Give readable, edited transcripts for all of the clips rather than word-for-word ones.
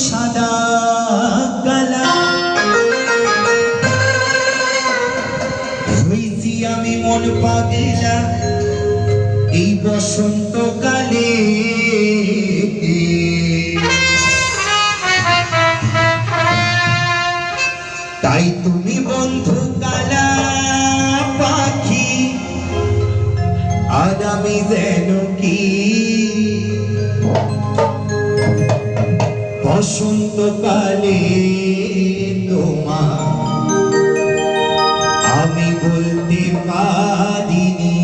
সাদা কালা হইছি আমি মন পাগলা এই বসন্তকালে তাই তুমি বন্ধু কালা পাখি আর আমি যেন কি বসন্তকালে তোমার আমি বলতে পারিনি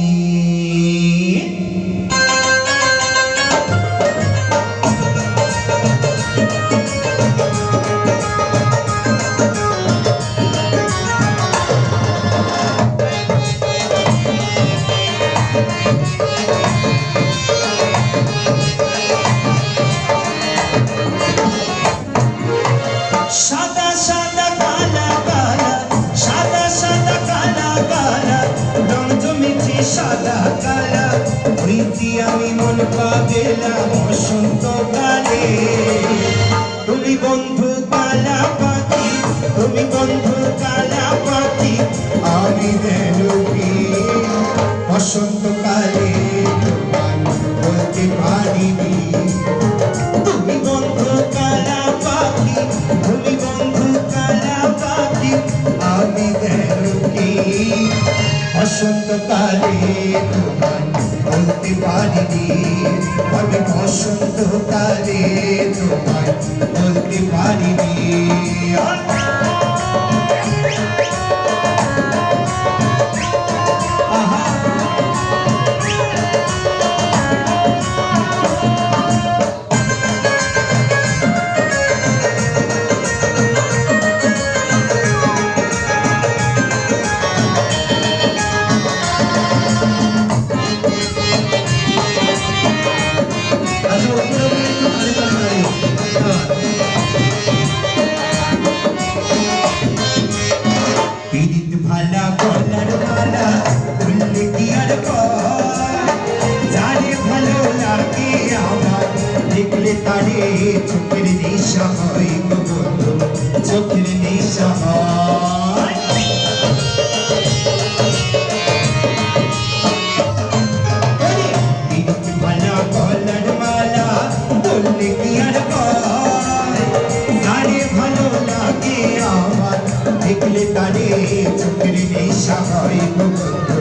সাদা সাদা কালা কালা সাদা সাদা কালা কালা রং জমেছে সাদা কালা হইছি আমি মন পাগলা বসন্তকালে তুমি বন্ধু কালা পাখি তুমি বন্ধু কালা পাখি আমি যেন কি বসন্তকালে তোমায় বলতে পারিনি তুমি বন্ধু কালা পাখি তুমি বন্ধু কালা পাখি আমি যেন কি বসন্তকালে তোমায় বলতে পারিনি আমি বসন্তকালে তোমায় বলতে পারিনি পীড়িত ভালা গলার মালা উল্লে কি আর যারে ভালো লাগে আমার দেখলে তারে চোখের নেশা হয় গো বন্ধু চোখের নেশা হয় পীড়িত ভালা গলার মালা উল্লে কি আর যারে ভালো লাগে আমার দেখলে তারে চোখের নেশা হয় গো বন্ধু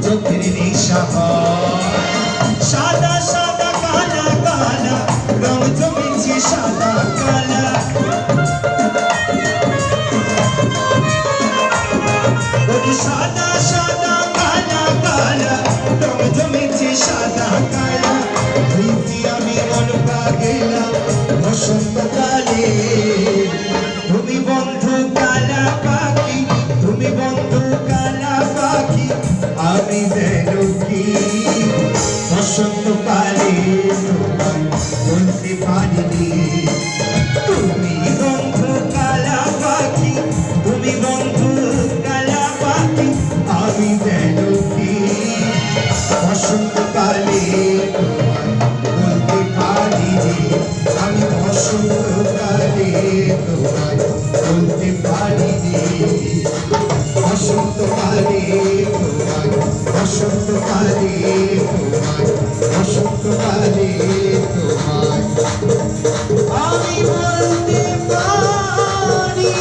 চোখের নেশা হয় সাদা সাদা কালা কালা রং জমেছে সাদা কালা সাদা সাদা কালা কালা রং জমেছে সাদা কালা হইছি আমি মন পাগলা বসন্তকালে তুমি বন্ধু কালা পাখি তুমি বন্ধু কালা পাখি আমি যেন কি বসন্তকালে তোমায় বলতে পারিনি তুমি বন্ধু কালা পাখি তুমি বন্ধু কালা পাখি আমি যেন কি বসন্তকালে তোমায় বলতে পারিনি আমি বসন্তকালে তোমায় বলতে পারিনি বসন্তকালে তোমায় বসন্তকালে তোমায় বসন্তকালে তোমায় আমি বলতে পারিনি